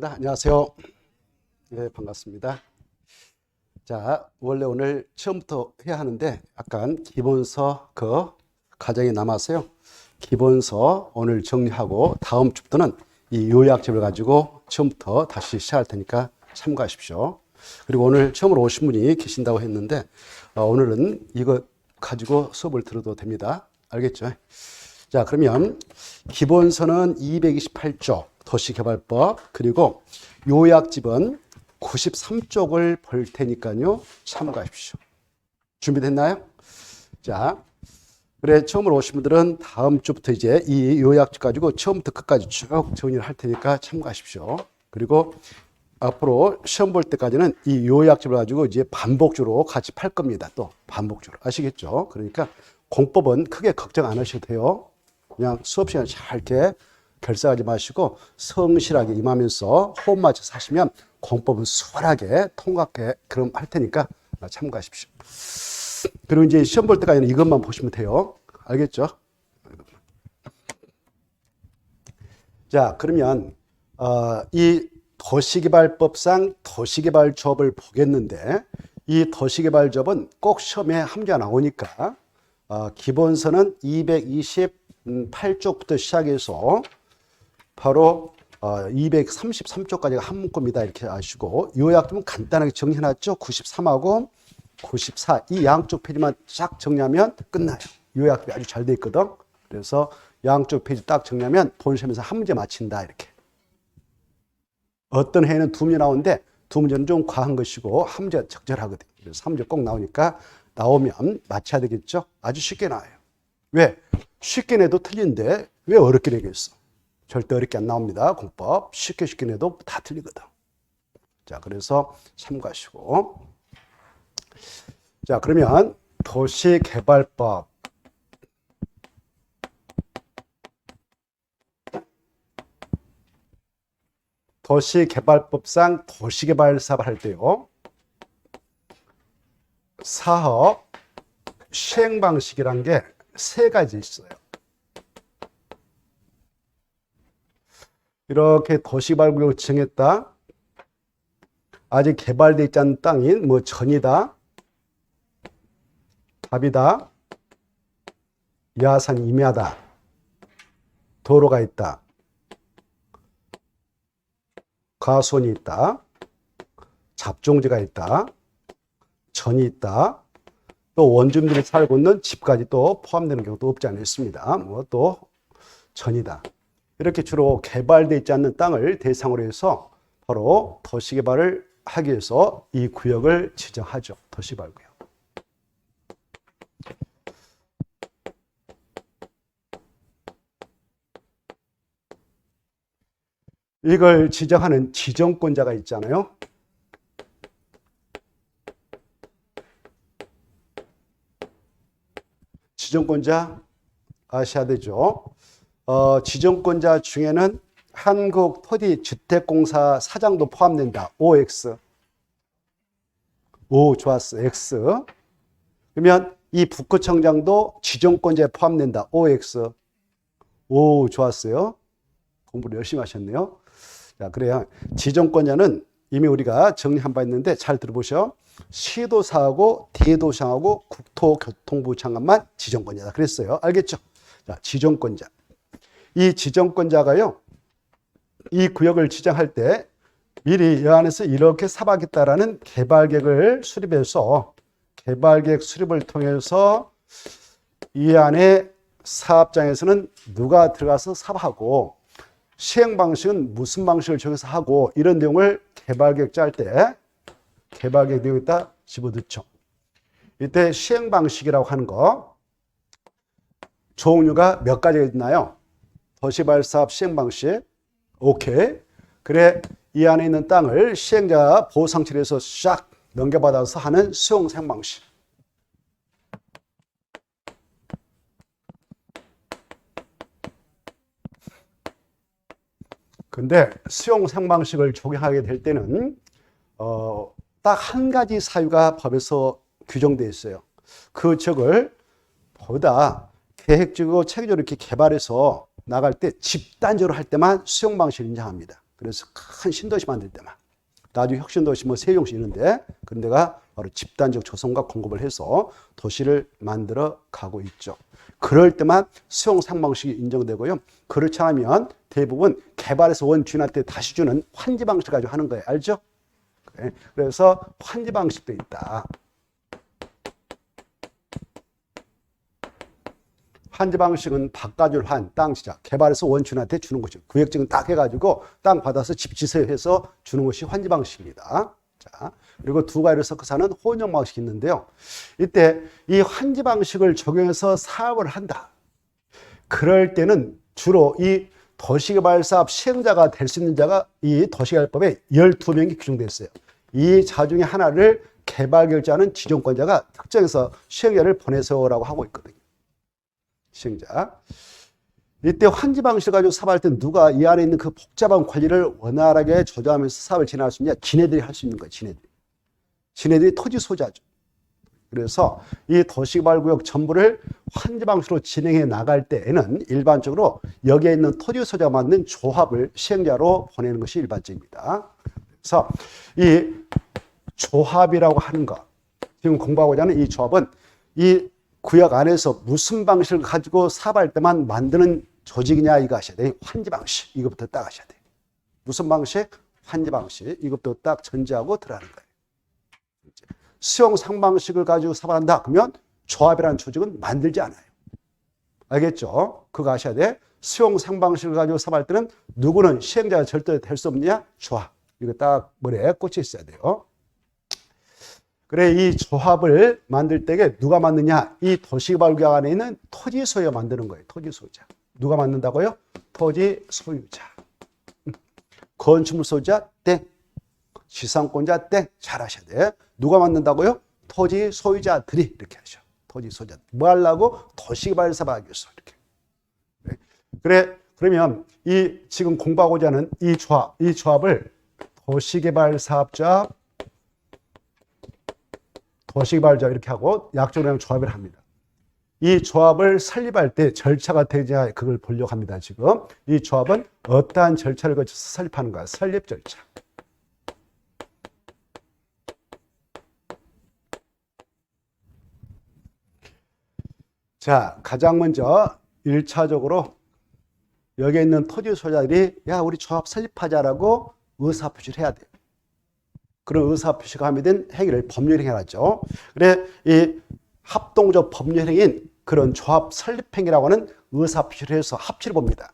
안녕하세요. 네, 반갑습니다. 자, 원래 오늘 처음부터 해야 하는데 약간 기본서 그 과정이 남아서요. 기본서 오늘 정리하고 다음 주부터는 이 요약집을 가지고 처음부터 다시 시작할 테니까 참고하십시오. 그리고 오늘 처음으로 오신 분이 계신다고 했는데 오늘은 이거 가지고 수업을 들어도 됩니다. 알겠죠? 자, 그러면 기본서는 228쪽 도시개발법, 그리고 요약집은 93쪽을 볼 테니까요. 참고하십시오. 준비됐나요? 자, 그래, 처음으로 오신 분들은 다음 주부터 이제 이 요약집 가지고 처음부터 끝까지 쭉 정리를 할 테니까 참고하십시오. 그리고 앞으로 시험 볼 때까지는 이 요약집을 가지고 이제 반복적으로 같이 팔 겁니다. 또 반복적으로. 아시겠죠? 그러니까 공법은 크게 걱정 안 하셔도 돼요. 그냥 수업 시간에 잘 이렇게 결사하지 마시고 성실하게 임하면서 호흡 맞춰서 하시면 공법은 수월하게 통과하게 그럼 할 테니까 참고하십시오. 그리고 이제 시험 볼 때까지는 이것만 보시면 돼요. 알겠죠? 자, 그러면 이 도시개발법상 도시개발조업을 보겠는데 이 도시개발조업은 꼭 시험에 함수가 나오니까 기본서는 228쪽부터 시작해서 바로 233쪽까지가 한 문구입니다. 이렇게 아시고 요약좀 간단하게 정리해놨죠. 93하고 94 이 양쪽 페이지만 쫙 정리하면 끝나요. 요약이 아주 잘 돼 있거든. 그래서 양쪽 페이지 딱 정리하면 본 시험에서 한 문제 맞힌다 이렇게. 어떤 해에는 두 문제 나오는데 두 문제는 좀 과한 것이고 한 문제가 적절하거든요. 그래서 한 문제 꼭 나오니까 나오면 맞춰야 되겠죠. 아주 쉽게 나와요. 왜? 쉽게 내도 틀린데 왜 어렵게 내겠어? 절대 어렵게 안 나옵니다. 공법 쉽게 내도 다 틀리거든. 자, 그래서 참고하시고. 자, 그러면 도시개발법. 도시개발법상 도시개발 사업을 할 때요. 사업 시행 방식이란 게 세 가지 있어요. 이렇게 도시개발구역을 지정했다. 아직 개발되어 있지 않은 땅인 뭐 전이다, 답이다, 야산 임야다, 도로가 있다, 가수원이 있다, 잡종지가 있다, 전이 있다, 또 원주민들이 살고 있는 집까지 또 포함되는 경우도 없지 않아 있습니다. 뭐 또 전이다. 이렇게 주로 개발되어 있지 않는 땅을 대상으로 해서 바로 도시개발을 하기 위해서 이 구역을 지정하죠. 도시개발구역. 이걸 지정하는 지정권자가 있잖아요. 지정권자 아셔야 되죠. 지정권자 중에는 한국토지주택공사 사장도 포함된다. OX. 오, 좋았어. X. 그러면 이 북구청장도 지정권자에 포함된다. OX. 오, 좋았어요. 공부를 열심히 하셨네요. 자, 그래야 지정권자는 이미 우리가 정리한 바 있는데 잘 들어보셔. 시도사하고 대도시하고 국토교통부 장관만 지정권자다 그랬어요. 알겠죠? 자, 지정권자. 이 지정권자가요, 이 구역을 지정할 때 미리 이 안에서 이렇게 사업하겠다라는 개발계획을 수립해서 개발계획 수립을 통해서 이 안에 사업장에서는 누가 들어가서 사업하고 시행 방식은 무슨 방식을 정해서 하고 이런 내용을 개발계획 짤 때 개발계획 내용에다 집어넣죠. 이때 시행 방식이라고 하는 거 종류가 몇 가지가 있나요? 도시발사업 시행 방식. 오케이. 그래, 이 안에 있는 땅을 시행자 보상처리해서 싹 넘겨받아서 하는 수용 사용 방식. 근데 수용 사용 방식을 적용하게 될 때는 딱 한 가지 사유가 법에서 규정되어 있어요. 그 적을 보다 계획적이고 체계적으로 이렇게 개발해서 나갈 때 집단적으로 할 때만 수용 방식을 인정합니다. 그래서 큰 신도시 만들 때만. 나중에 혁신도시 뭐 세종시 있는데 그런 데가 바로 집단적 조성과 공급을 해서 도시를 만들어 가고 있죠. 그럴 때만 수용 상방식이 인정되고요. 그렇지 않으면 대부분 개발에서 원 주인한테 다시 주는 환지 방식 가지고 하는 거예요. 알죠? 그래서 환지 방식도 있다. 환지 방식은 바꿔줄 땅 지자, 개발해서 원주인한테 주는 것이죠. 구역증은 딱 해가지고 땅 받아서 집 지세해서 주는 것이 환지 방식입니다. 자, 그리고 두 가지를 섞어서 하는 혼용 방식이 있는데요. 이때 이 환지 방식을 적용해서 사업을 한다. 그럴 때는 주로 이 도시개발 사업 시행자가 될 수 있는 자가 이 도시개발법에 12명이 규정되어 있어요. 이 자 중에 하나를 개발 결정하는 지정권자가 특정해서 시행자를 보내서라고 하고 있거든요. 시행자. 이때 환지 방식을 가지고 사업할 때 누가 이 안에 있는 그 복잡한 관리를 원활하게 조정하면서 사업을 진행할 수 있냐? 지네들이 할 수 있는 거예요. 지네들이 토지 소유자죠. 그래서 이 도시개발구역 전부를 환지 방식으로 진행해 나갈 때에는 일반적으로 여기에 있는 토지 소유자가 만든 조합을 시행자로 보내는 것이 일반적입니다. 그래서 이 조합이라고 하는 것, 지금 공부하고자 하는 이 조합은 이 구역 안에서 무슨 방식을 가지고 사업할 때만 만드는 조직이냐 이거 하셔야 돼요. 환지 방식 이것부터 딱 하셔야 돼요. 무슨 방식? 환지 방식 이것부터 딱 전제하고 들어가는 거예요. 수용 상방식을 가지고 사업한다 그러면 조합이라는 조직은 만들지 않아요. 알겠죠? 그거 아셔야 돼. 수용 상방식을 가지고 사업할 때는 누구는 시행자가 절대 될 수 없느냐? 조합. 이거 딱 머리에 꽂혀 있어야 돼요. 그래, 이 조합을 만들 때에 누가 만드냐? 이 도시개발구역 안에 있는 토지 소유자 만드는 거예요. 토지 소유자. 누가 만든다고요? 토지 소유자. 건축물 소유자 땡. 지상권자 땡. 잘 하셔야 돼. 누가 만든다고요? 토지 소유자들이 이렇게 하셔. 토지 소유자. 뭐 하려고? 도시개발 사업하기 위해서 이렇게. 그래, 그러면 이 지금 공부하고자 하는 이 조합을 도시개발 사업자, 도시개발자 이렇게 하고 약정으로 조합을 합니다. 이 조합을 설립할 때 절차가 되냐 그걸 보려고 합니다. 지금 이 조합은 어떠한 절차를 거쳐서 설립하는 거야? 설립 절차. 자, 가장 먼저 1차적으로 여기에 있는 토지 소유자들이 야 우리 조합 설립하자라고 의사표시를 해야 돼요. 그런 의사표시가 함유된 행위를 법률행위라죠. 그래, 이 합동적 법률행위인 그런 조합 설립행위라고 하는 의사표시를 해서 합치를 봅니다.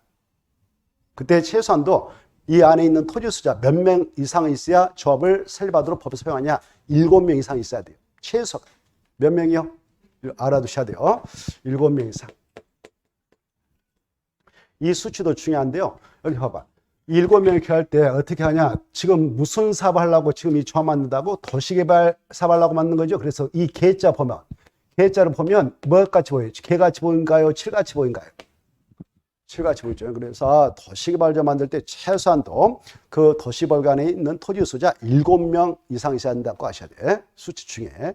그때 최소한도 이 안에 있는 토지소유자 몇 명 이상 있어야 조합을 설립하도록 법에서 허용하냐? 7명 이상 있어야 돼요. 최소. 몇 명이요? 알아두셔야 돼요. 7명 이상. 이 수치도 중요한데요. 여기 봐봐. 7명을 이렇게 할 때 어떻게 하냐? 지금 무슨 사업 하려고 지금 이 조합 만든다고? 도시개발 사업 하려고 만든 거죠. 그래서 이 개자 보면, 개자를 보면 뭐같이 보여요? 개같이 보인가요? 칠같이 보인가요? 칠같이 보이죠. 그래서 도시개발자 만들 때 최소한도 그 도시개발 안에 있는 토지 소유자 7명 이상 있어야 한다고 하셔야 돼. 수치 중에.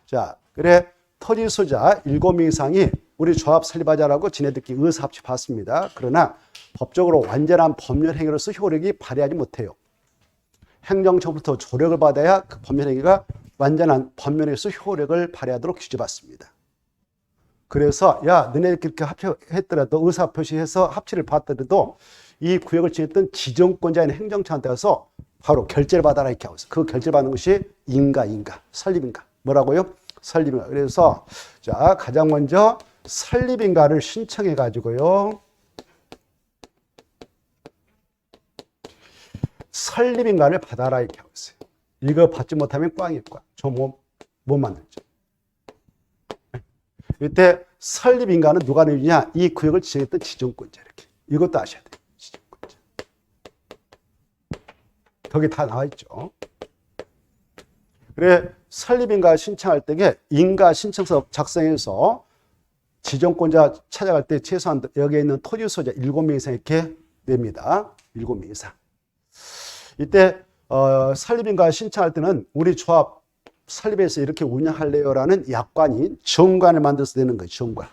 자, 그래. 토지 소유자 7명 이상이 우리 조합 설립하자라고 지네들끼리 의사합치 받습니다. 그러나 법적으로 완전한 법률 행위로서 효력이 발휘하지 못해요. 행정처부터 조력을 받아야 그 법률 행위가 완전한 법률에서 효력을 발휘하도록 규제받습니다. 그래서 야 너네들끼리 이렇게 합쳐했더라도 의사표시해서 합치를 받더라도 이 구역을 지냈던 지정권자인 행정처한테 가서 바로 결재를 받아라 이렇게 하고 있어요. 그 결재를 받는 것이 인가 설립인가 뭐라고요? 설립인가. 그래서 자 가장 먼저 설립인가를 신청해 가지고요. 설립인가를 받아라 이렇게 하고 있어요. 이거 받지 못하면 꽝일 거야. 저 못 만들죠. 이때 설립인가는 누가 내주냐? 이 구역을 지정했던 지정권자 이렇게. 이것도 아셔야 돼요. 지정권자. 거기 다 나와 있죠. 그래 설립인가 신청할 때에 인가 신청서 작성해서 지정권자 찾아갈 때 최소한 여기에 있는 토지 소유자 7명 이상 이렇게 냅니다. 7명 이상. 이때 설립인가 신청할 때는 우리 조합 설립해서 이렇게 운영할래요라는 약관이 정관을 만들어서 되는 거예요. 정관.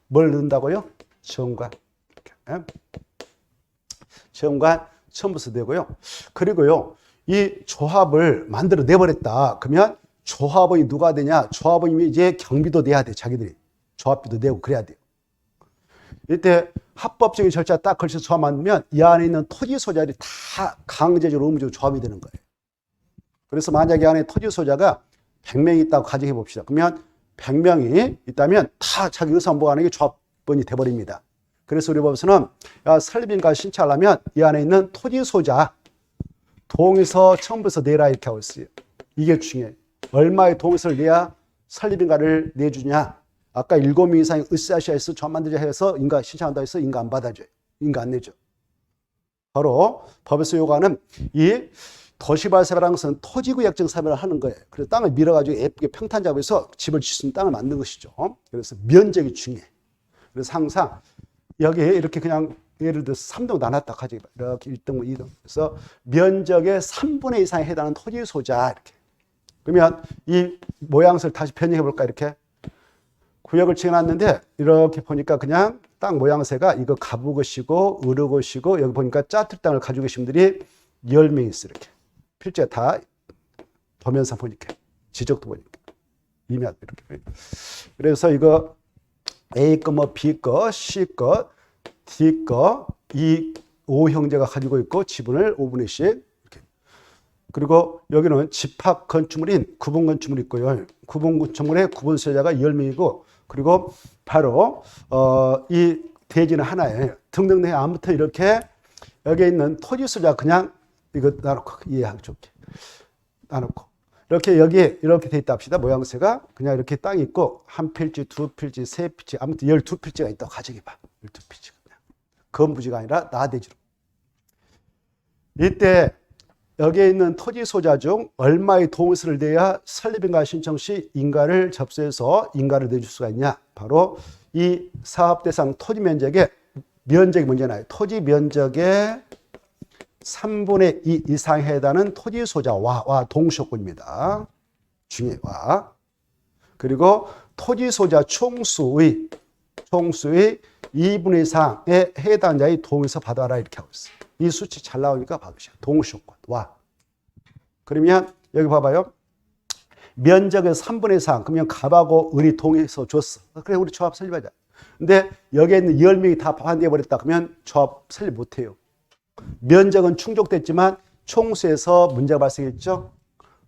뭘 넣는다고요? 정관. 정관 처음부터 되고요. 그리고요, 이 조합을 만들어 내버렸다. 그러면 조합원이 누가 되냐? 조합원이 이제 경비도 내야 돼. 자기들이. 조합비도 내고 그래야 돼요. 이때 합법적인 절차 딱 걸쳐서 조합 만들면 이 안에 있는 토지 소자들이 다 강제적으로 의무적으로 조합이 되는 거예요. 그래서 만약에 안에 토지 소자가 100명이 있다고 가정해 봅시다. 그러면 100명이 있다면 다 자기 의사무보관에게 조합원이 돼버립니다. 그래서 우리 법에서는 설립인가 신청하려면 이 안에 있는 토지 소자 동의서 첨부해서 내라 이렇게 하고 있어요. 이게 중요해요. 얼마의 동의서를 내야 설립인가를 내주냐. 아까 7명 이상의 으쌰으쌰해서 조합 만들자 해서 인가 신청한다 해서 인가 안 받아줘요. 인가 안 내죠. 바로 법에서 요구하는 이 도시발사라는 것은 토지구역적 사업을 하는 거예요. 그래서 땅을 밀어가지고 예쁘게 평탄 잡아서 집을 질 수 있는 땅을 만든 것이죠. 그래서 면적이 중요해. 그래서 항상 여기에 이렇게 그냥 예를 들어서 3동 나눴다 가지고 이렇게 1동, 2동. 그래서 면적의 3분의 2 이상에 해당하는 토지 소자 이렇게. 그러면 이 모양새를 다시 변형해 볼까 이렇게. 구역을 지어놨는데 이렇게 보니까 그냥 땅 모양새가 이거 가부것이고 으르것이고 여기 보니까 짜투리 땅을 가지고 계신 분들이 10명이 있어요. 이렇게. 필지가 다 도면상 보니까 지적도 보니까 이면 이렇게. 그래서 이거 A 거, 뭐 B 거, C 거, D 거, 이 5형제가 가지고 있고 지분을 5분의 1씩 이렇게. 그리고 여기는 집합 건축물인 구분 건축물이 있고요. 구분 건축물의 구분 소유자가 10명이고 그리고 바로 이 대지는 하나예요. 등등등 아무튼 이렇게 여기에 있는 토지 소유자 그냥 이거 나놓고 이해하기 좋게 나놓고 이렇게 여기에 이렇게 돼 있다 합시다. 모양새가 그냥 이렇게 땅이 있고 한 필지, 두 필지, 세 필지 아무튼 12필지가 있다고 가정해봐. 12필지가 그냥 건부지가 아니라 나대지로. 이때 여기에 있는 토지 소자 중 얼마의 동의서를 내야 설립인가 신청 시 인가를 접수해서 인가를 내줄 수가 있냐. 바로 이 사업 대상 토지 면적의 면적이 문제 나요. 토지 면적의 3분의 2 이상에 해당하는 토지 소자와 동시효권입니다. 중에 와. 그리고 토지 소자 총수의 2분의 2상에 해당하는 자의 동의서 받아라 이렇게 하고 있어요. 이 수치 잘 나오니까 받으셔. 동시효권 와. 그러면 여기 봐봐요. 면적의 3분의 3 그러면 갑하고 을이 동의서 줬어. 그래 우리 조합 설립하자. 근데 여기에 있는 10명이 다 반대해버렸다. 그러면 조합 설립 못해요. 면적은 충족됐지만 총수에서 문제가 발생했죠.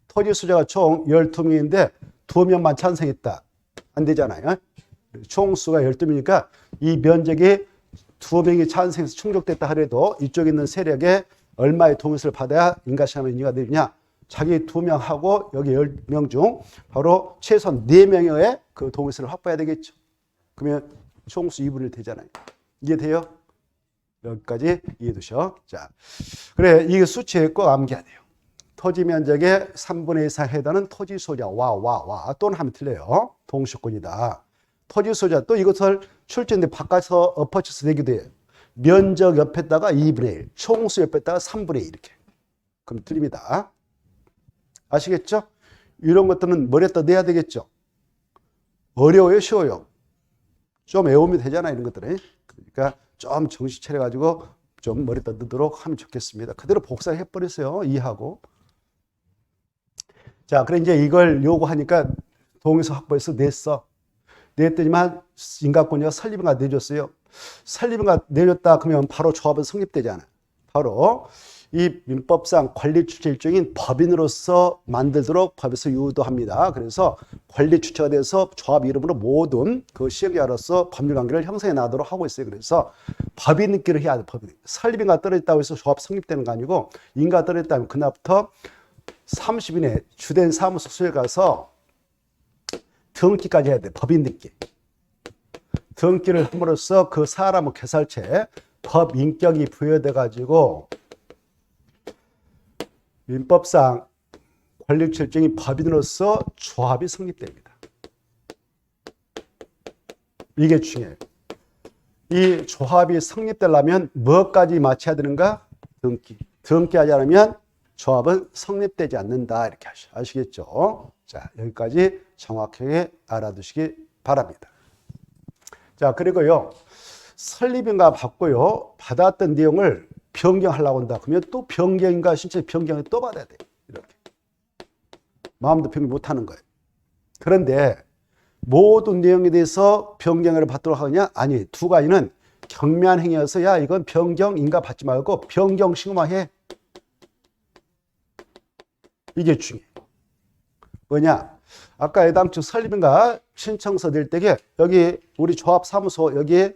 토지 소유자가 총 12명인데 2명만 찬성했다. 안 되잖아요. 총수가 12명이니까 이 면적이 2명이 찬성해서 충족됐다 하더라도 이쪽에 있는 세력에 얼마의 동의서를 받아야 인가시하면 인가가 되느냐. 자기 2명하고 여기 10명 중 바로 최소한 4명의 그 동의서를 확보해야 되겠죠. 그러면 총수 2분의 1 되잖아요. 이해돼요? 여기까지 이해되셔. 자, 그래 이게 수치에 꼭 암기해야 돼요. 토지 면적의 3분의 2 이상 해당하는 토지 소유자 와 또는 하면 틀려요. 동시권이다. 토지 소유자 또 이것을 출제인데 바꿔서 엎어쳐서 내기도 해요. 면적 옆에다가 2분의 1, 총수 옆에다가 3분의 2 이렇게. 그럼 틀립니다. 아시겠죠? 이런 것들은 머리에다 내야 되겠죠. 어려워요, 쉬워요? 좀 외우면 되잖아요, 이런 것들은. 그러니까 좀 정신 차려가지고 좀 머리에다 넣도록 하면 좋겠습니다. 그대로 복사해버렸어요, 이해하고. 자, 그래 이제 이걸 요구하니까 동의서 확보해서 냈어. 냈더니만 인가권자가 설립인가 내줬어요. 설립인가 내줬다 그러면 바로 조합은 성립되잖아요. 바로 이 민법상 관리 주체 일종인 법인으로서 만들도록 법에서 유도합니다. 그래서 관리 주체가 돼서 조합 이름으로 모든 그 시행자로서 법률 관계를 형성해 나가도록 하고 있어요. 그래서 법인끼리 해야 돼. 법인. 설립인가 떨어졌다고 해서 조합 성립되는 거 아니고 인가 떨어졌다면 그날부터 30인의 주된 사무소 소에 가서 등기까지 해야 돼. 법인등기. 등기를 함으로써 그 사람의 개설체에 법인격이 부여돼 가지고 민법상 권리주체 일종인 법인으로서 조합이 성립됩니다. 이게 중요해요. 이 조합이 성립되려면 뭐까지 마쳐야 되는가? 등기. 등기하지 않으면 조합은 성립되지 않는다. 이렇게 아시겠죠? 자, 여기까지 정확하게 알아두시기 바랍니다. 자, 그리고요. 설립인가 받고요. 받았던 내용을 변경하려고 한다. 그러면 또 변경인가 신체 변경을 또 받아야 돼. 이렇게. 마음도 변경 못하는 거예요. 그런데 모든 내용에 대해서 변경을 받도록 하느냐? 아니, 두 가지는 경미한 행위여서 야 이건 변경인가 받지 말고 변경 신고만 이게 중요해. 뭐냐? 아까 애당초 설립인가 신청서 낼 때에 여기 우리 조합사무소 여기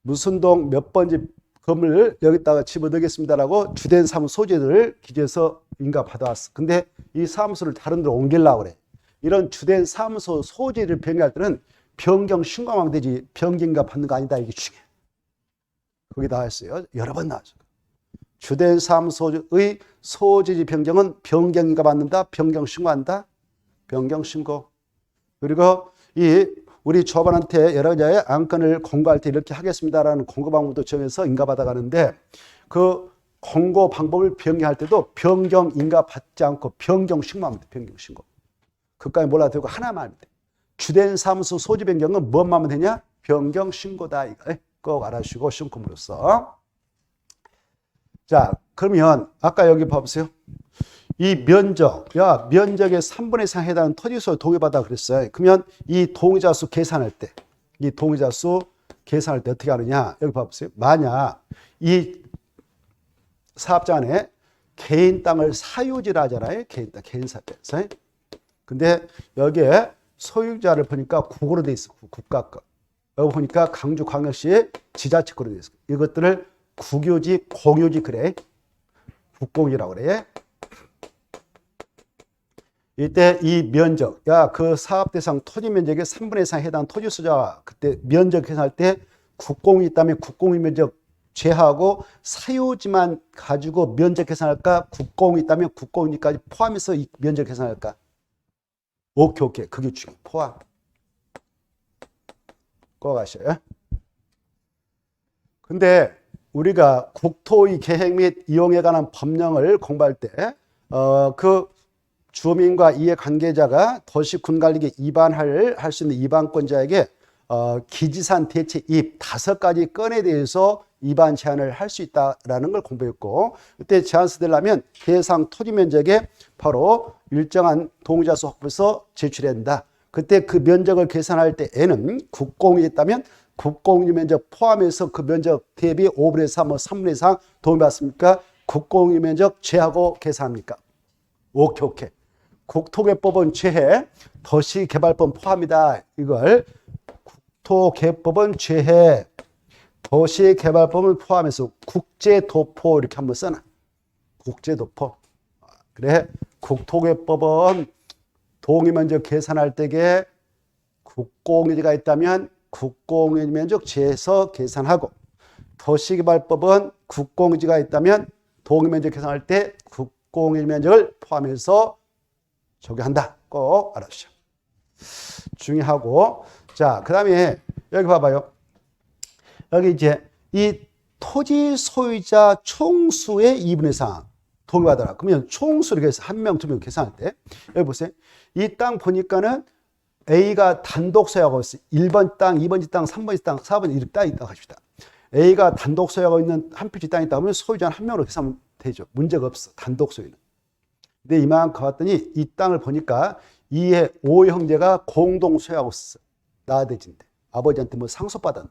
무슨 동 몇 번지 건물 여기다가 집어넣겠습니다라고 주된 사무소 소재들을 기재해서 인가 받아왔어. 근데 이 사무소를 다른 데로 옮기려고 그래. 이런 주된 사무소 소재를 변경할 때는 변경 신고만 되지 변경인가 받는 거 아니다. 이게 중요해. 거기 나왔어요. 여러 번 나왔죠. 주된 사무소의 소재지 변경은 변경인가 받는다. 변경 신고한다. 변경 신고. 그리고 우리 조합원한테 여러 가지의 안건을 공고할 때 이렇게 하겠습니다라는 공고 방법도 정해서 인가받아 가는데 그 공고 방법을 변경할 때도 변경 인가 받지 않고 변경 신고하면 돼. 변경 신고. 그까지 몰라도 되고 하나만 하면 돼. 주된 사무소 소재 변경은 뭐만 하면 되냐? 변경 신고다. 이거 꼭 알아주시고 시험컴으로써. 자, 그러면 아까 여기 봐보세요. 이 면적, 면적의 3분의 3에 해당하는 토지소유 동의받아 그랬어요. 그러면 이 동의자 수 계산할 때, 어떻게 하느냐? 여기 봐보세요. 만약 이 사업자 안에 개인 땅을 사유지라 하잖아요. 개인 사업자. 근데 여기에 소유자를 보니까 국으로 돼 있어. 국가 거. 여기 보니까 강주광역시 지자체구로 돼 있어. 이것들을 국유지, 공유지 그래. 국공유라고 그래. 이때 이 면적, 그 사업 대상 토지 면적의 3분의 4에 해당 토지 소유자 그때 면적 계산할 때 국공이 있다면 국공유 면적 제하고 사유지만 가지고 면적 계산할까? 국공이 있다면 국공유까지 포함해서 이 면적 계산할까? 오케이. 그게 중요해. 포함. 꼭 아셔요. 근데 우리가 국토의 계획 및 이용에 관한 법령을 공부할 때, 그 주민과 이해 관계자가 도시군관리에 할 수 있는 이반권자에게 기지산 대체 입 5가지 건에 대해서 이반 제한을 할 수 있다라는 걸 공부했고, 그때 제한서 되려면 대상 토지 면적에 바로 일정한 동의자 수 확보해서 제출해야 된다. 그때 그 면적을 계산할 때에는 국공이 있다면 국공유 면적 포함해서 그 면적 대비 5분의 3, 3분의 4 동의받습니까? 국공유 면적 제하고 계산합니까? 오케이. 국토개법은 제해, 도시개발법 포함이다. 이걸 국토개법은 제해, 도시개발법을 포함해서 국제도포 이렇게 한번 써놔. 국제도포. 그래, 국토개법은 동의면적 계산할 때에 국공유지가 있다면 국공유지 면적 제해서 계산하고, 도시개발법은 국공유지가 있다면 동의면적 계산할 때 국공유지 면적을 포함해서 적용한다. 꼭 알아주시오. 중요하고. 자, 그 다음에 여기 봐봐요. 여기 이제 이 토지 소유자 총수의 2분의 3 동의받아라. 그러면 총수를 해서 한 명, 두 명 계산할 때 여기 보세요. 이 땅 보니까는 A가 단독 소유하고 있어요. 1번 땅, 2번지 땅, 3번지 땅, 4번지 이렇게 땅이 있다고 합시다. A가 단독 소유하고 있는 한 필지 땅이 있다 하면 소유자는 한 명으로 계산하면 되죠. 문제가 없어. 단독 소유는. 근데 이만큼 봤더니 이 땅을 보니까 2의 5 형제가 공동 소유하고 있어. 나아대진데. 아버지한테 뭐 상속받았다.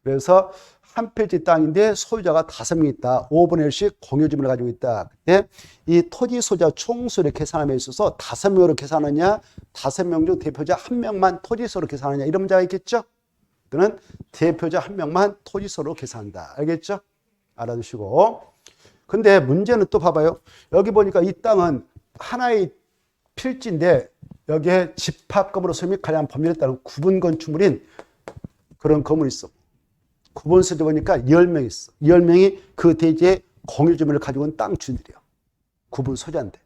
그래서 한 필지 땅인데 소유자가 5명 있다. 5분의 1씩 공유지분을 가지고 있다. 그때 이 토지 소유자 총수를 계산함에 있어서 5명으로 계산하느냐, 5명 중 대표자 1명만 토지소로 계산하느냐, 이런 문제가 있겠죠? 또는 대표자 1명만 토지소로 계산한다. 알겠죠? 알아두시고. 근데 문제는 또 봐봐요. 여기 보니까 이 땅은 하나의 필지인데 여기에 집합건물로 소유 및 관련 법률에 따른 구분 건축물인 그런 건물이 있어. 구분 소유자 보니까 10명 있어. 10명이 그 대지의 공유지분을 가지고 있는 땅 주인들이에요. 구분 소유자인데.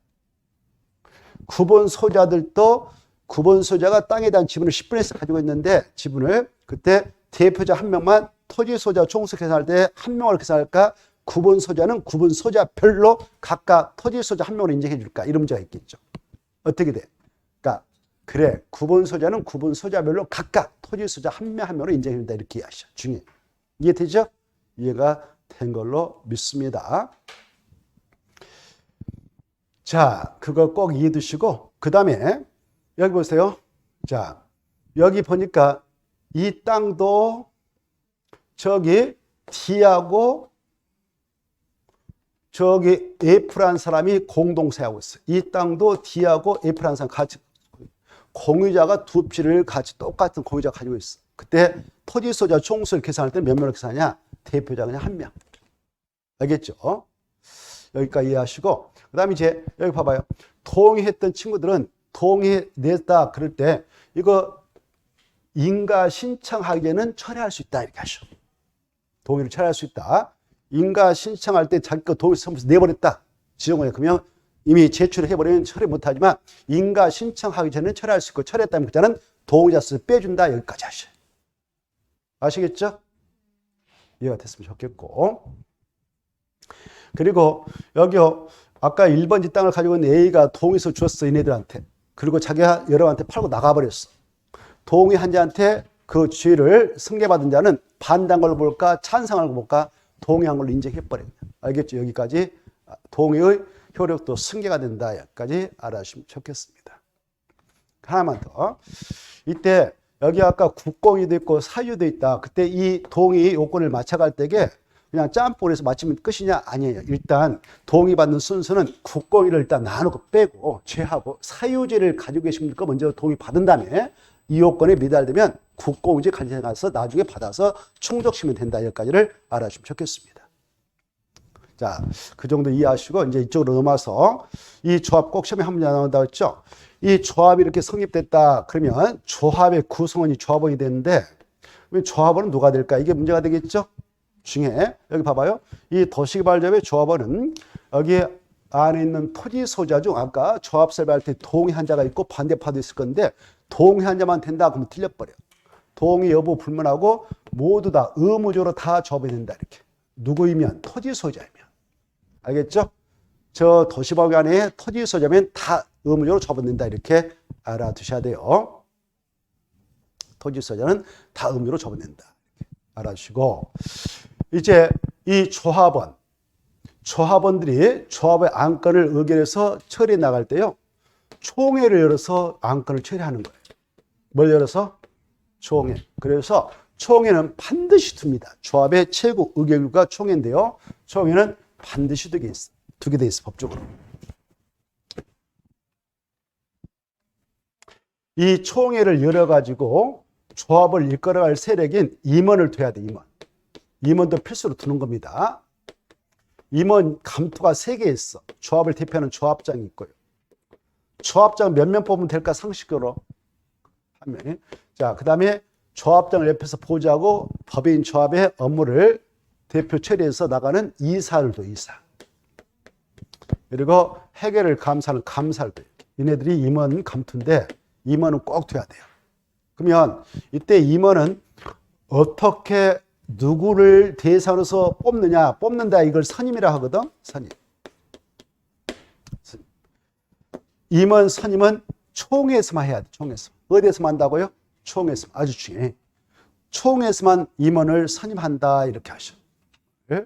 구분 소유자들도 구분 소유자가 땅에 대한 지분을 10분의 1 가지고 있는데 지분을 그때 대표자 1명만 토지 소유자 총수 계산할 때 1명을 계산할까? 구분 소유자는 구분 소유자별로 각각 토지 소유자 1명으로 인정해 줄까? 이런 문제가 있겠죠. 어떻게 돼? 그러니까 그래, 구분 소유자는 구분 소유자별로 각각 토지 소유자 1명 1명으로 인정해 준다. 이렇게 이해하시죠. 중요해. 이해되죠? 이해가 된 걸로 믿습니다. 자, 그거 꼭 이해 두시고, 그 다음에 여기 보세요. 자, 여기 보니까 이 땅도 저기 D하고 저기 F라는 사람이 공동세하고 있어요. 이 땅도 D하고 F라는 사람 같이 공유자가 두 피를 같이 똑같은 공유자가 가지고 있어. 그때 토지 소유자 총수를 계산할 때 몇 명을 계산하냐? 대표자 그냥 한 명. 알겠죠? 여기까지 이해하시고, 그 다음에 이제 여기 봐봐요. 동의했던 친구들은 동의냈다 그럴 때 이거 인가 신청하기 전에는 철회할 수 있다 이렇게 하셔. 동의를 철회할 수 있다. 인가 신청할 때 자기 거 동의 선포서 내버렸다. 지정원에 그러면 이미 제출을 해버리면 철회 못하지만 인가 신청하기 전에는 철회할 수 있고 철회했다면 그자는 동의자 수를 빼준다. 여기까지 하셔요. 아시겠죠? 이해가 됐으면 좋겠고. 그리고 여기요. 아까 1번지 땅을 가지고 있는 A가 동의서 줬어. 얘네들한테. 그리고 자기가 여러분한테 팔고 나가버렸어. 동의한 자한테 그 주의를 승계받은 자는 반대한 걸로 볼까? 찬성한 걸로 볼까? 동의한 걸로 인정해버려요. 알겠죠? 여기까지 동의의 효력도 승계가 된다. 여기까지 알아주시면 좋겠습니다. 하나만 더. 이때 여기 아까 국공유도 있고 사유도 있다. 그때 이 동의 요건을 맞춰갈 때에 그냥 짬뽕을 해서 맞추면 끝이냐? 아니에요. 일단 동의받는 순서는 국공유를 일단 나누고 빼고 제하고 사유제를 가지고 계신 분들 거 먼저 동의받은 다음에 이 요건에 미달되면 국공유제 가져가서 나중에 받아서 충족시키면 된다. 여기까지를 알아주시면 좋겠습니다. 자, 그 정도 이해하시고 이제 이쪽으로 넘어와서 이 조합 꼭 시험에 한 문제 나온다고 했죠. 이 조합이 이렇게 성립됐다. 그러면 조합의 구성원이 조합원이 되는데 조합원은 누가 될까? 이게 문제가 되겠죠. 중에 여기 봐봐요. 이 도시개발조합의 조합원은 여기 안에 있는 토지 소유자 중 아까 조합 설립할 때 동의한 자가 있고 반대파도 있을 건데 동의한 자만 된다 그러면 틀려버려. 동의 여부 불문하고 모두 다 의무적으로 다 조합이 된다 이렇게. 누구이면 토지 소유자이면. 알겠죠? 저 도시법 안에 토지 소유자면 다 의무적으로 조합이 된다 이렇게 알아두셔야 돼요. 토지 소유자는 다 의무적으로 조합이 된다. 알아주시고 이제 이 조합원들이 조합의 안건을 의결해서 처리해 나갈 때요. 총회를 열어서 안건을 처리하는 거예요. 뭘 열어서? 총회. 그래서 총회는 반드시 둡니다. 조합의 최고 의결구가 총회인데요. 총회는 반드시 두게 돼 있어 법적으로. 이 총회를 열어가지고 조합을 이끌어갈 세력인 임원을 둬야 돼. 임원도 필수로 두는 겁니다. 임원 감투가 3개 있어. 조합을 대표하는 조합장이 있고요. 조합장 몇 명 뽑으면 될까? 상식적으로 한 명이. 자, 그 다음에 조합장을 옆에서 보좌하고 법인 조합의 업무를 대표 처리해서 나가는 이사를 둬. 이사. 그리고 해결을 감사하는 감사를 둬. 얘네들이 임원 감투인데 임원은 꼭 둬야 돼요. 그러면 이때 임원은 어떻게 누구를 대상으로서 뽑느냐? 뽑는다 이걸 선임이라 하거든. 선임. 임원 선임은 총회에서만 해야 돼. 총회에서. 어디에서만 한다고요? 총회에서. 아주 중요해. 총회에서만 임원을 선임한다 이렇게 하셔. 네?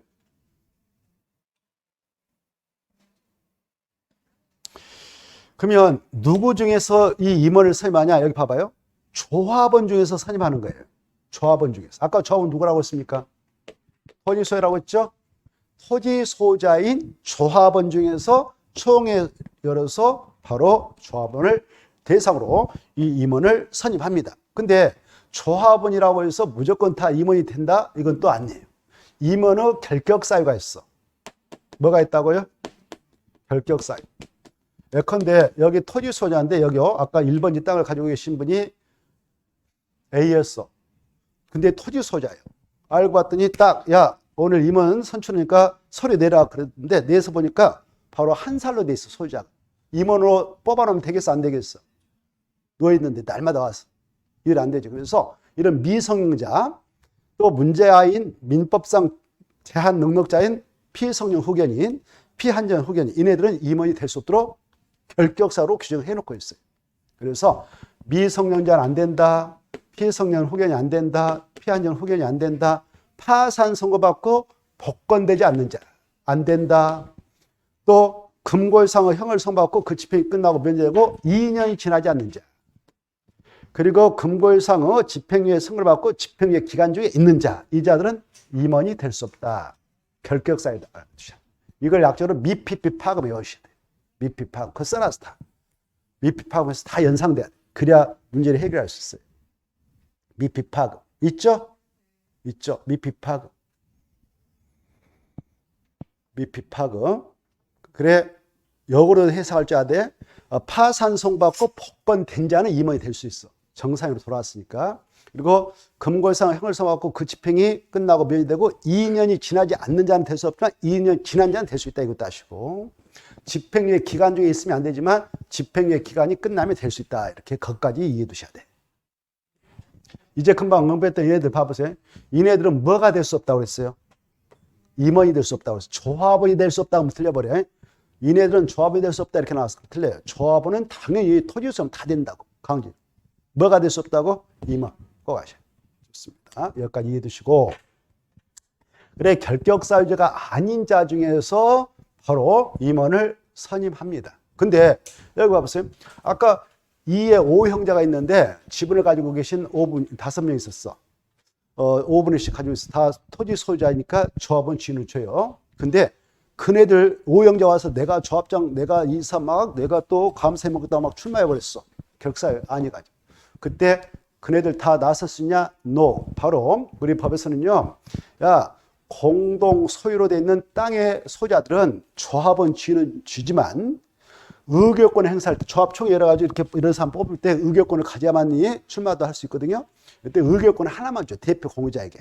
그러면 누구 중에서 이 임원을 선임하냐? 여기 봐봐요. 조합원 중에서 선임하는 거예요. 조합원 중에서. 아까 조합원 누구라고 했습니까? 토지 소유라고 했죠? 토지 소유자인 조합원 중에서 총회 열어서 바로 조합원을 대상으로 이 임원을 선임합니다. 근데 조합원이라고 해서 무조건 다 임원이 된다? 이건 또 아니에요. 임원의 결격 사유가 있어. 뭐가 있다고요? 결격 사유. 예컨대 여기 토지 소유자인데 여기요. 아까 1번지 땅을 가지고 계신 분이 A였어. 근데 토지 소유자예요. 알고 봤더니 딱 야 오늘 임원 선출하니까 서류 내라 그랬는데 내서 보니까 바로 한 살로 돼 있어. 소유자가. 임원으로 뽑아놓으면 되겠어 안 되겠어? 누워있는데 날마다 와서. 일 안 되죠. 그래서 이런 미성년자 또 문제아인 민법상 제한 능력자인 피성년 후견인 피한전 후견인 이네들은 임원이 될 수 없도록 결격사로 규정을 해놓고 있어요. 그래서 미성년자는 안 된다. 피성년 후견이 안 된다. 피한전 후견이 안 된다. 파산 선고받고 복권되지 않는 자. 안 된다. 또 금고상의 형을 선고받고 그 집행이 끝나고 면제되고 2년이 지나지 않는 자. 그리고 금고상의 집행유예 선고를 받고 집행유예 기간 중에 있는 자. 이 자들은 임원이 될 수 없다. 결격사유다. 이걸 약적으로 미피피 파급 외우셔야 돼. 미피피 파급. 그거 써놨어 다. 미피피 파급에서 다 연상돼야 돼. 그래야 문제를 해결할 수 있어요. 미피피 파급. 있죠? 있죠. 미피피 파급. 미피피 파급. 그래 역으로 해석할 줄 아대. 파산송받고 복권된 자는 임원이 될 수 있어. 정상으로 돌아왔으니까. 그리고 금고상 형을 선고받고 그 집행이 끝나고 면제되고 2년이 지나지 않는 자는 될 수 없지만 2년 지난 자는 될 수 있다. 이것도 아시고. 집행유예 기간 중에 있으면 안 되지만 집행유예 기간이 끝나면 될 수 있다. 이렇게 거기까지 이해해 두셔야 돼. 이제 금방 언급했던 얘네들 봐보세요. 얘네들은 뭐가 될 수 없다고 그랬어요? 임원이 될 수 없다고 그랬어요. 조합원이 될 수 없다고 하면 틀려버려요. 얘네들은 조합원이 될 수 없다 이렇게 나와서 틀려요. 조합원은 당연히 토지수면 다 된다고. 강제. 뭐가 될 수 없다고? 임원. 꼭 아셔요. 좋습니다. 여기까지 이해해 두시고. 그래 결격사유자가 아닌 자 중에서 바로 임원을 선임합니다. 근데 여기 봐보세요. 아까 2에 5 형제가 있는데 지분을 가지고 계신 5명 있었어. 5분의씩 가지고 있어. 다 토지 소유자니까 조합은 지인을 줘요. 근데 그네들 5형제 와서 내가 조합장, 내가 이사 막, 내가 또 감사해 먹겠다 막 출마해버렸어. 결격사유 아니가지고. 그때 그네들 다 나섰으냐? No. 바로 우리 법에서는요. 야, 공동 소유로 돼 있는 땅의 소유자들은 조합원 지인은 주지만 의결권 행사할 때 조합총회 여러 가지 이렇게 이런 사람 뽑을 때 의결권을 가져야만이 출마도 할 수 있거든요. 그때 의결권 하나만 줘. 대표 공유자에게.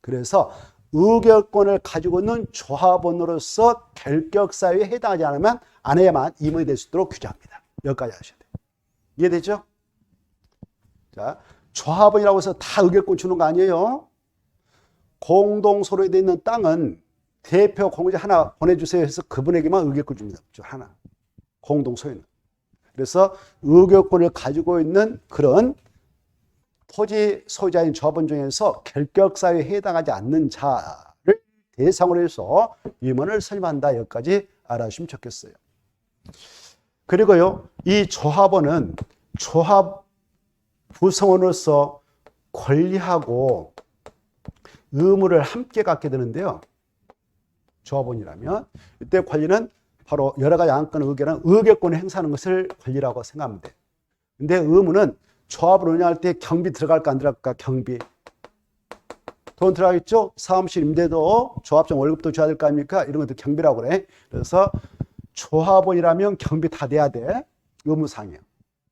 그래서 의결권을 가지고 있는 조합원으로서 결격사유에 해당하지 않으면 안 해야만 임원이 될 수 있도록 규정합니다. 여기까지 하셔야 돼요. 이해되죠? 자, 조합원이라고 해서 다 의결권 주는 거 아니에요. 공동 소유에 있는 땅은 대표 공유자 하나 보내주세요 해서 그분에게만 의결권 줍니다. 하나. 공동 소유는. 그래서 의결권을 가지고 있는 그런 토지 소유자인 조합원 중에서 결격사유에 해당하지 않는 자를 대상으로 해서 임원을 선임한다. 여기까지 알아주시면 좋겠어요. 그리고요, 이 조합원은 조합 구성원으로서 권리하고 의무를 함께 갖게 되는데요. 조합원이라면 이때 권리는 바로 여러 가지 안건을 의결하는 의결권을 행사하는 것을 권리라고 생각하면 돼. 근데 의무는 조합을 운영할 때 경비 들어갈까 안 들어갈까? 경비. 돈 들어가겠죠? 사무실 임대도 조합장 월급도 줘야 될 거 아닙니까? 이런 것도 경비라고 그래. 그래서 조합원이라면 경비 다 내야 돼. 의무상이에요.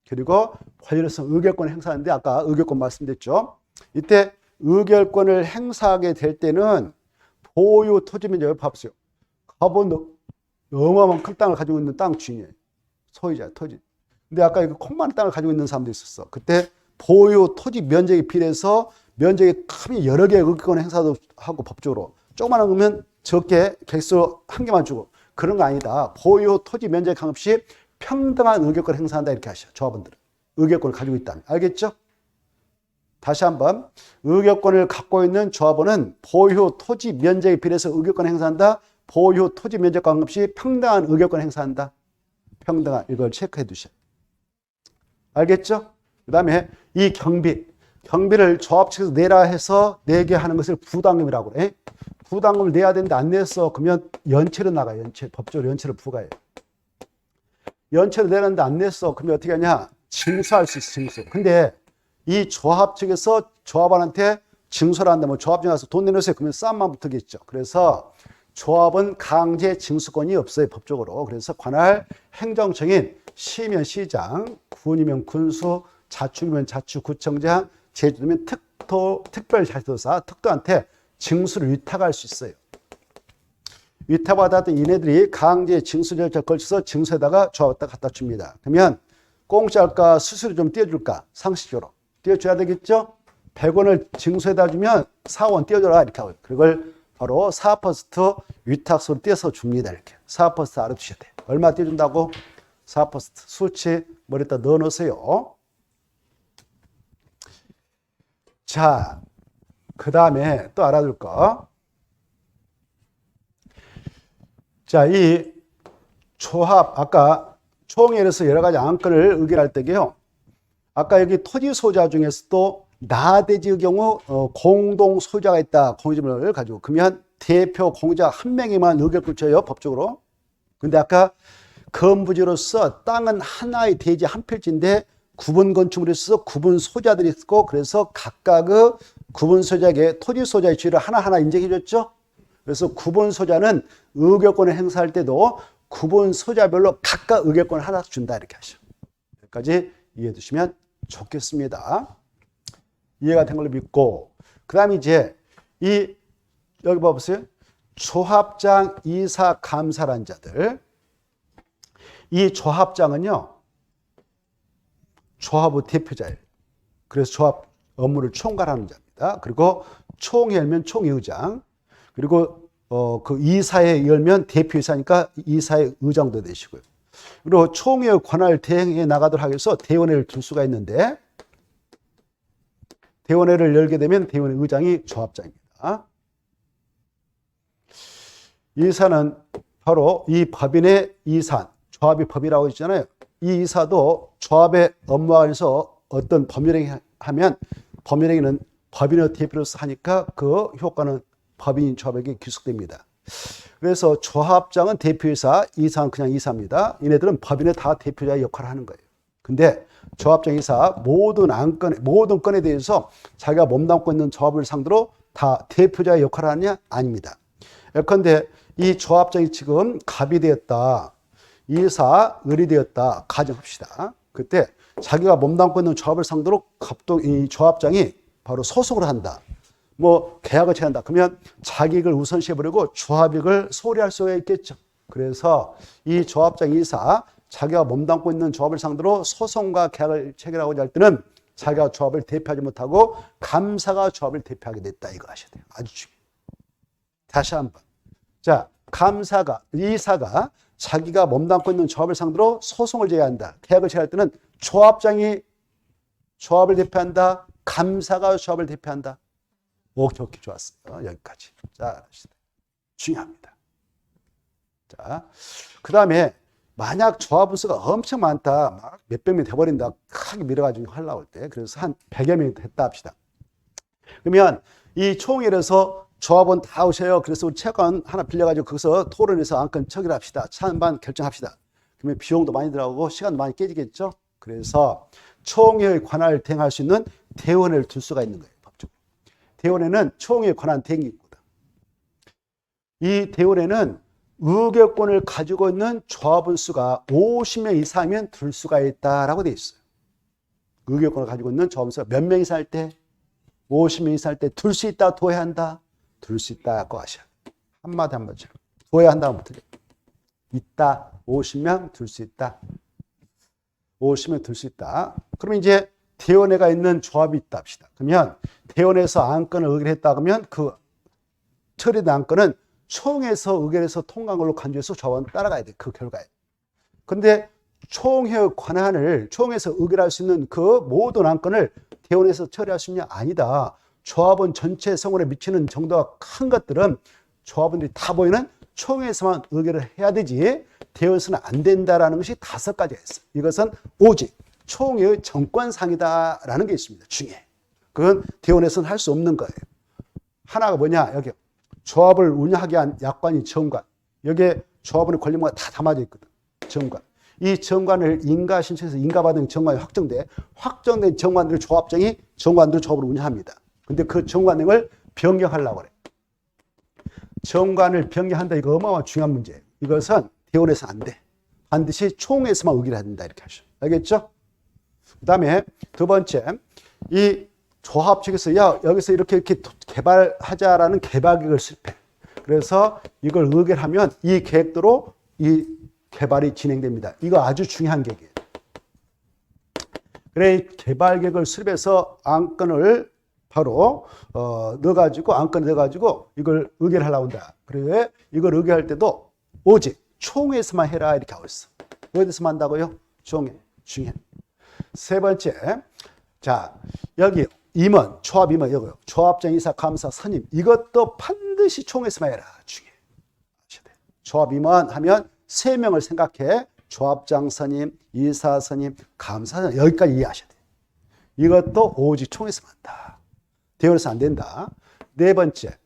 그리고 권리로서 의결권을 행사하는데 아까 의결권 말씀드렸죠. 이때 의결권을 행사하게 될 때는 보유 토지 면적을 봐보세요. 가본 어마어마한 큰 땅을 가지고 있는 땅 주인이에요. 소유자, 토지. 근데 아까 이거 콩만 땅을 가지고 있는 사람도 있었어. 그때 보유 토지 면적에 비례해서 면적이 크면 여러 개의 의결권 행사도 하고 법적으로. 조그마한 거면 적게 개수 한 개만 주고. 그런 거 아니다. 보유 토지 면적 상관없이 평등한 의결권을 행사한다 이렇게 하셔. 조합원들은. 의결권을 가지고 있다면. 알겠죠? 다시 한번. 의결권을 갖고 있는 조합원은 보유 토지 면적에 비례해서 의결권을 행사한다. 보유 토지 면적과 상관없이 평등한 의결권을 행사한다. 평등한 이걸 체크해 두셔. 알겠죠? 그 다음에 이 경비를 조합 측에서 내라 해서 내게 하는 것을 부담금이라고 그래. 부담금을 내야 되는데 안 냈어. 그러면 연체로 나가요. 연체. 법적으로 연체를 부과해요. 연체를 내는데 안 냈어. 그러면 어떻게 하냐? 징수할 수 있어. 징수. 근데 이 조합 측에서 조합원한테 징수를 한다면 조합장에 가서 돈 내놓으세요. 그러면 싸움만 붙겠죠. 그래서 조합은 강제 징수권이 없어요. 법적으로. 그래서 관할 행정청인 시면 시장, 군이면 군수, 자축이면 자축, 구청장, 제주도면 특별자치도사, 특도한테 징수를 위탁할 수 있어요. 위탁받았던 이네들이 강제 징수 절차를 걸쳐서 징수에다가 조합에다 갖다 줍니다. 그러면 공짜일까 수수료 좀 떼어줄까? 상식적으로. 떼어줘야 되겠죠? 100원을 징수에다 주면 4원 떼어줘라 이렇게 하고 그걸 바로 4% 위탁소로 떼어서 줍니다. 이렇게 4% 알아두셔야 돼요. 얼마 떼어준다고? 4% 수치 머리에다 넣어놓으세요. 자, 그 다음에 또 알아둘 거. 자, 이 조합, 아까 총회에서 여러 가지 안건을 의결할 때게요. 아까 여기 토지 소유자 중에서도 나대지의 경우 공동 소유자가 있다. 공유지분을 가지고. 그러면 대표 공유자 한 명이만 의결권을 줘요. 법적으로. 근데 아까 건부지로서 땅은 하나의 대지 한 필지인데 구분 건축물에 있어서 구분 소유자들이 있고 그래서 각각의 구분 소유자에게 토지 소유자의 지위를 하나하나 인정해 줬죠. 그래서 구분 소유자는 의결권을 행사할 때도 구분 소유자별로 각각 의결권을 하나 준다 이렇게 하셔. 여기까지 이해해 두시면 좋겠습니다. 이해가 된 걸로 믿고 그 다음에 이제 이 여기 봐보세요. 조합장, 이사, 감사란 자들. 이 조합장은요. 조합의 대표자예요. 그래서 조합 업무를 총괄하는 자입니다. 그리고 총회 열면 총회의장. 그리고 그 이사회 열면 대표이사니까 이사회 의장도 되시고요. 그리고 총회의 권한을 대행해 나가도록 하기 위해서 대원회를 둘 수가 있는데 대원회를 열게 되면 대원회 의장이 조합장입니다. 이사는 바로 이 법인의 이사, 조합이 법이라고 했잖아요. 이 이사도 조합의 업무와 관해서 어떤 법률행위 하면 법률행위는 법인의 대표로서 하니까 그 효과는 법인 조합에게 귀속됩니다. 그래서 조합장은 대표이사, 이사는 그냥 이사입니다. 얘네들은 법인의 다 대표자의 역할을 하는 거예요. 근데 조합장 이사 모든 안건에, 모든 건에 대해서 자기가 몸담고 있는 조합을 상대로 다 대표자의 역할을 하느냐? 아닙니다. 예컨대 이 조합장이 지금 갑이 되었다. 이사, 을이 되었다. 가정합시다. 그때 자기가 몸담고 있는 조합을 상대로 이 조합장이 바로 소송을 한다. 뭐 계약을 체한다. 그러면 자기 이익을 우선시해버리고 조합이익을 소홀히할 수가 있겠죠. 그래서 이 조합장 이사 자기가 몸담고 있는 조합을 상대로 소송과 계약을 체결하고자 할 때는 자기가 조합을 대표하지 못하고 감사가 조합을 대표하게 됐다. 이거 아셔야 돼요. 아주 중요해요. 다시 한번. 자, 감사가, 이사가 자기가 몸담고 있는 조합을 상대로 소송을 제기한다. 계약을 체결할 때는 조합장이 조합을 대표한다. 감사가 조합을 대표한다. 오케이, 좋았어요. 여기까지. 자, 중요합니다. 자, 그 다음에 만약 조합원 수가 엄청 많다. 막 몇백 명이 돼버린다. 크게 밀어가지고 하려고 할 때. 그래서 한 100여 명이 됐다 합시다. 그러면 이 총회에서 조합원 다 오셔요. 그래서 우리 체육관 하나 빌려가지고 거기서 토론해서 안건 처결합시다. 찬반 결정합시다. 그러면 비용도 많이 들어가고 시간도 많이 깨지겠죠. 그래서 총회의 권한을 대행할 수 있는 대원회를 둘 수가 있는 거예요. 법적으로. 대원회는 총회의 권한 대행이 있거든. 이 대원회는 의결권을 가지고 있는 조합원 수가 50명 이상이면 둘 수가 있다라고 되어 있어요. 의결권을 가지고 있는 조합원 수가 몇 명 이상 할 때? 50명 이상 할 때 둘 수 있다, 둬야 한다? 둘 수 있다고 하셔야 돼요. 한마디 한마디. 둬야 한다고 못 들려. 있다, 50명 둘 수 있다. 50명 둘 수 있다. 그러면 이제 대원회가 있는 조합이 있다 합시다. 그러면 대원회에서 안건을 의결했다 그러면 그 처리된 안건은 총회에서 의결해서 통과한 걸로 간주해서 조합원 따라가야 돼. 그 결과에. 그런데 총회의 권한을 총회에서 의결할 수 있는 그 모든 안건을 대원에서 처리할 수 있냐? 아니다. 조합원 전체 성원에 미치는 정도가 큰 것들은 조합원들이 다 보이는 총회에서만 의결을 해야 되지 대원에서는 안 된다라는 것이 5가지가 있어요. 이것은 오직 총회의 정권상이다라는 게 있습니다. 중에. 그건 대원에서는 할 수 없는 거예요. 하나가 뭐냐? 여기 조합을 운영하게 한 약관이 정관. 여기에 조합원의 권리가 다 담아져 있거든. 정관. 이 정관을 인가 신청해서 인가받은 정관이 확정된 정관들을 조합장이 정관들을 조합으로 운영합니다. 근데 그 정관을 변경하려고 그래. 정관을 변경한다. 이거 어마어마한 중요한 문제예요. 이것은 대원에서 안 돼. 반드시 총회에서만 의결해야 된다. 이렇게 하셔. 알겠죠? 그 다음에 두 번째, 이 조합 측에서 야 여기서 이렇게 개발하자라는 개발 계획을 실패. 그래서 이걸 의결하면 이 계획대로 이 개발이 진행됩니다. 이거 아주 중요한 계획이에요. 그래 개발 계획을 수립해서 안건을 바로 넣어가지고 안건을 넣어가지고 이걸 의결하려고 한다. 그래 이걸 의결할 때도 오직 총회에서만 해라 이렇게 하고 있어. 어디서만 한다고요? 총회. 중요해. 세 번째, 자 여기 임원, 조합 임원 여기요. 조합장, 이사, 감사, 선임 이것도 반드시 총회에서만 해라. 중요해. 조합임원 하면 3명을 생각해. 조합장 선임, 이사 선임, 감사 선임. 여기까지 이해하셔야 돼요. 이것도 오직 총회에서만 한다. 대원에서 안 된다. 네 번째.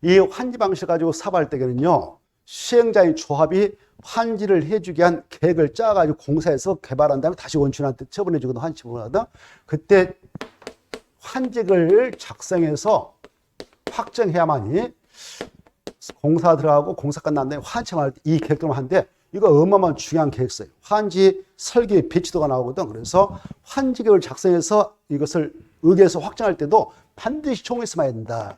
이 환지 방식을 가지고 사업할 때에는요. 수행자인 조합이 환지를 해주기 위한 계획을 짜가지고 공사해서 개발한 다음에 다시 원주민한테 처분해주거든. 환지 처분하거든. 그때 환직을 작성해서 확정해야만이 공사 들어가고 공사 끝난 다음에 환청할 때 이 계획들만 하는데 이거 어마어마한 중요한 계획서예요. 환지 설계 배치도가 나오거든. 그래서 환지 계획을 작성해서 이것을 의계에서 확정할 때도 반드시 총회에서 해야 된다.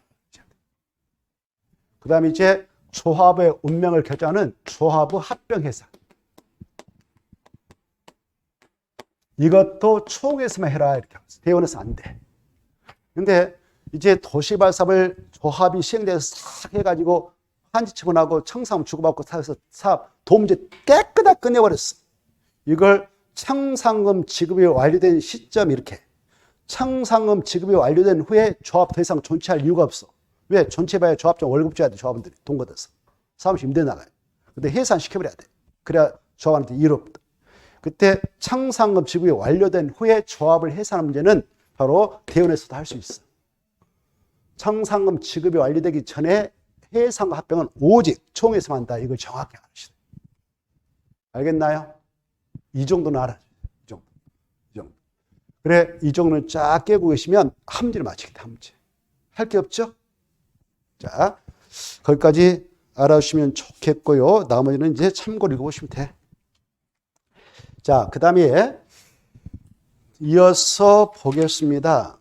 그 다음에 이제 조합의 운명을 결정하는 조합의 합병회사. 이것도 총회에서만 해라. 이렇게 하면서 대원에서 안 돼. 근데 이제 도시발사업을 조합이 시행돼서 싹 해가지고 환지 처분하고 청사금 주고받고 사서 사업 도움제 깨끗하게 끝내버렸어. 이걸 청산금 지급이 완료된 시점 이렇게. 청산금 지급이 완료된 후에 조합 더 이상 존치할 이유가 없어. 왜? 존치해봐야 조합장 월급 줘야 돼. 조합원들이 돈 걷어서. 사무실 임대 나가요. 근데 해산 시켜버려야 돼. 그래야 조합원한테 일 없다. 그때 청산금 지급이 완료된 후에 조합을 해산하는 문제는 바로 대원에서도 할 수 있어. 청산금 지급이 완료되기 전에 해상과 합병은 오직 총회에서만 한다. 이걸 정확히 알으시다. 알겠나요? 이 정도는 알아요. 이 정도. 이 정도. 그래, 이 정도는 쫙 깨고 계시면 함지를 마치겠다. 함지. 할 게 없죠? 자, 거기까지 알아주시면 좋겠고요. 나머지는 이제 참고로 읽어보시면 돼. 자, 그 다음에 이어서 보겠습니다.